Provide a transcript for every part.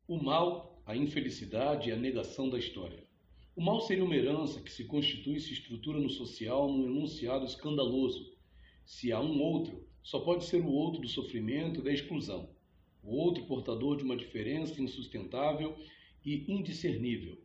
O mal, a infelicidade e a negação da história. O mal seria uma herança que se constitui e se estrutura no social num enunciado escandaloso. Se há um outro, só pode ser o outro do sofrimento e da exclusão. O outro portador de uma diferença insustentável e indiscernível.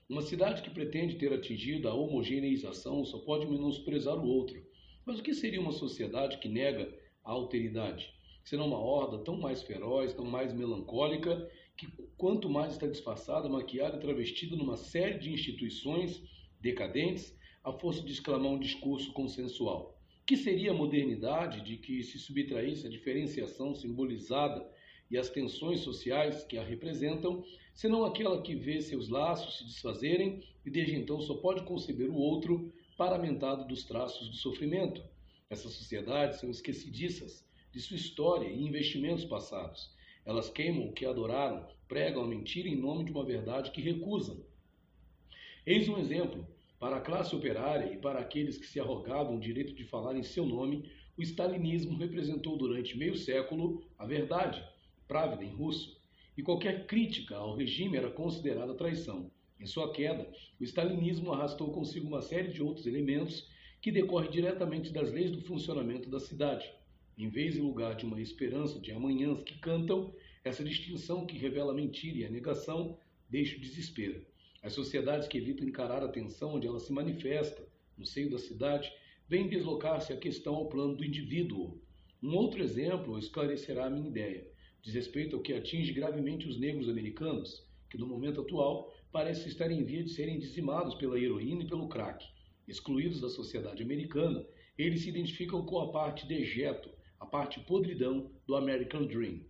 Uma cidade que pretende ter atingido a homogeneização só pode menosprezar o outro. Mas o que seria uma sociedade que nega a alteridade? Será uma horda tão mais feroz, tão mais melancólica, que quanto mais está disfarçada, maquiada e travestida numa série de instituições decadentes, à força de exclamar um discurso consensual. Que seria a modernidade de que se subtraísse a diferenciação simbolizada e as tensões sociais que a representam, senão aquela que vê seus laços se desfazerem e desde então só pode conceber o outro paramentado dos traços do sofrimento? Essas sociedades são esquecidiças de sua história e investimentos passados. Elas queimam o que adoraram, pregam a mentira em nome de uma verdade que recusam. Eis um exemplo. Para a classe operária e para aqueles que se arrogavam o direito de falar em seu nome, o stalinismo representou durante meio século a verdade, Pravda em russo, e qualquer crítica ao regime era considerada traição. Em sua queda, o stalinismo arrastou consigo uma série de outros elementos que decorrem diretamente das leis do funcionamento da cidade. Em vez e lugar de uma esperança de amanhãs que cantam, essa distinção que revela a mentira e a negação deixa o desespero. As sociedades que evitam encarar a tensão onde ela se manifesta, no seio da cidade, vêm deslocar-se a questão ao plano do indivíduo. Um outro exemplo esclarecerá a minha ideia. Diz respeito ao que atinge gravemente os negros americanos, que no momento atual parecem estar em via de serem dizimados pela heroína e pelo crack. Excluídos da sociedade americana, eles se identificam com a parte dejeto, a parte podridão do American Dream.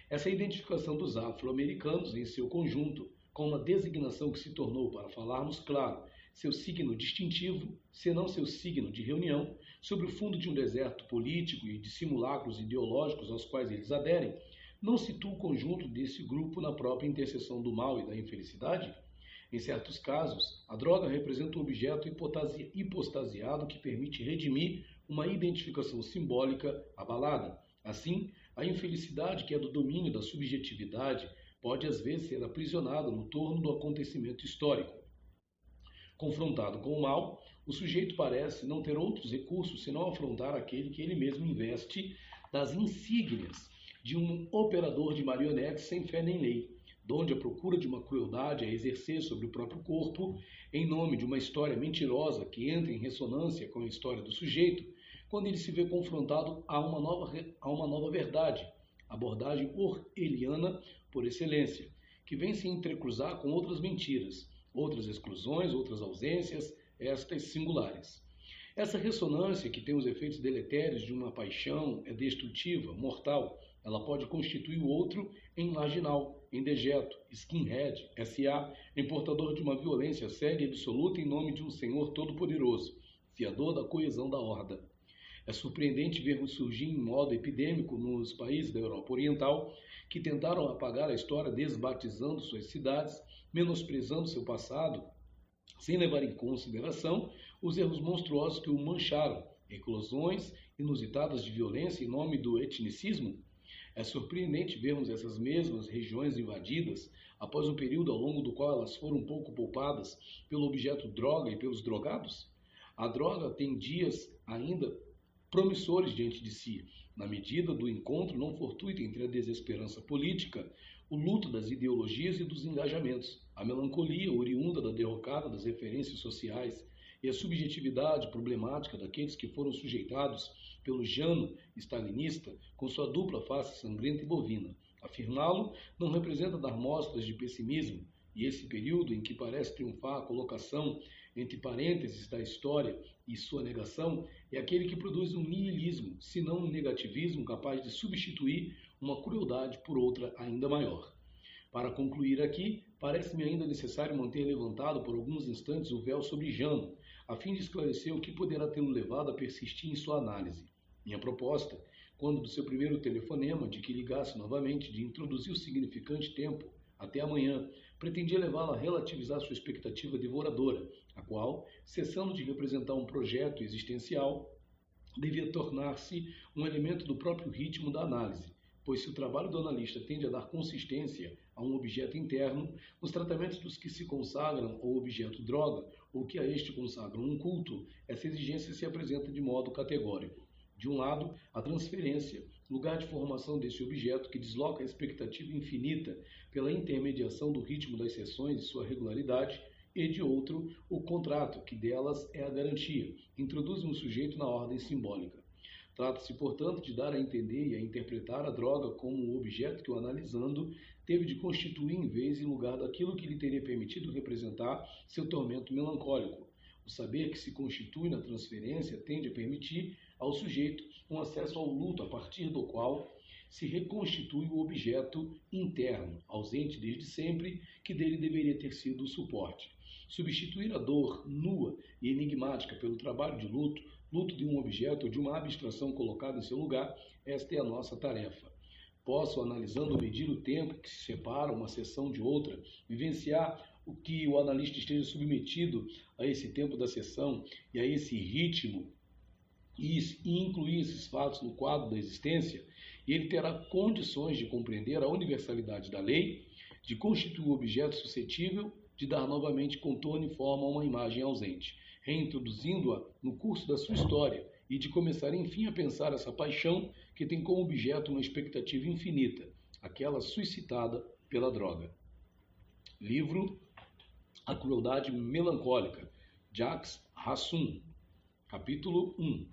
Essa identificação dos afro-americanos em seu conjunto, com uma designação que se tornou, para falarmos claro, seu signo distintivo, senão seu signo de reunião, sobre o fundo de um deserto político e de simulacros ideológicos aos quais eles aderem, não situa o conjunto desse grupo na própria interseção do mal e da infelicidade? Em certos casos, a droga representa um objeto hipostasiado que permite redimir uma identificação simbólica abalada. Assim, a infelicidade, que é do domínio da subjetividade, pode às vezes ser aprisionada no torno do acontecimento histórico. Confrontado com o mal, o sujeito parece não ter outros recursos senão afrontar aquele que ele mesmo investe das insígnias de um operador de marionetes sem fé nem lei, donde a procura de uma crueldade a exercer sobre o próprio corpo, em nome de uma história mentirosa que entra em ressonância com a história do sujeito, quando ele se vê confrontado a uma nova verdade, abordagem orwelliana por excelência, que vem se entrecruzar com outras mentiras, outras exclusões, outras ausências, estas singulares. Essa ressonância, que tem os efeitos deletérios de uma paixão, é destrutiva, mortal. Ela pode constituir o outro em marginal, em dejeto, skinhead, SA, em portador de uma violência cega e absoluta em nome de um Senhor todo-poderoso, fiador da coesão da horda. É surpreendente ver surgir em modo epidêmico nos países da Europa Oriental que tentaram apagar a história desbatizando suas cidades, menosprezando seu passado, sem levar em consideração os erros monstruosos que o mancharam, eclosões inusitadas de violência em nome do etnicismo. É surpreendente vermos essas mesmas regiões invadidas após um período ao longo do qual elas foram um pouco poupadas pelo objeto droga e pelos drogados. A droga tem dias ainda promissores diante de si, na medida do encontro não fortuito entre a desesperança política, o luto das ideologias e dos engajamentos, a melancolia oriunda da derrocada das referências sociais e a subjetividade problemática daqueles que foram sujeitados pelo jano stalinista com sua dupla face sangrenta e bovina. Afirmá-lo não representa dar mostras de pessimismo, e esse período em que parece triunfar a colocação entre parênteses da história e sua negação é aquele que produz um niilismo, se não um negativismo capaz de substituir uma crueldade por outra ainda maior. Para concluir aqui, parece-me ainda necessário manter levantado por alguns instantes o véu sobre Jano, a fim de esclarecer o que poderá tê-lo levado a persistir em sua análise. Minha proposta, quando do seu primeiro telefonema de que ligasse novamente de introduzir o significante tempo até amanhã, pretendia levá-la a relativizar sua expectativa devoradora, a qual, cessando de representar um projeto existencial, devia tornar-se um elemento do próprio ritmo da análise, pois se o trabalho do analista tende a dar consistência a um objeto interno, nos tratamentos dos que se consagram ao objeto droga ou que a este consagram um culto, essa exigência se apresenta de modo categórico. De um lado, a transferência, lugar de formação desse objeto que desloca a expectativa infinita pela intermediação do ritmo das sessões e sua regularidade, e de outro, o contrato, que delas é a garantia, introduz um sujeito na ordem simbólica. Trata-se, portanto, de dar a entender e a interpretar a droga como um objeto que o analisando teve de constituir em vez e lugar daquilo que lhe teria permitido representar seu tormento melancólico. O saber que se constitui na transferência tende a permitir ao sujeito um acesso ao luto a partir do qual se reconstitui o objeto interno, ausente desde sempre, que dele deveria ter sido o suporte. Substituir a dor nua e enigmática pelo trabalho de luto, luto de um objeto ou de uma abstração colocada em seu lugar, esta é a nossa tarefa. Posso, analisando, medir o tempo que se separa uma sessão de outra, vivenciar o que o analista esteja submetido a esse tempo da sessão e a esse ritmo, e incluir esses fatos no quadro da existência, e ele terá condições de compreender a universalidade da lei, de constituir o objeto suscetível de dar novamente contorno e forma a uma imagem ausente, reintroduzindo-a no curso da sua história e de começar enfim a pensar essa paixão que tem como objeto uma expectativa infinita, aquela suscitada pela droga. Livro A Crueldade Melancólica, Jacques Rassum, capítulo 1.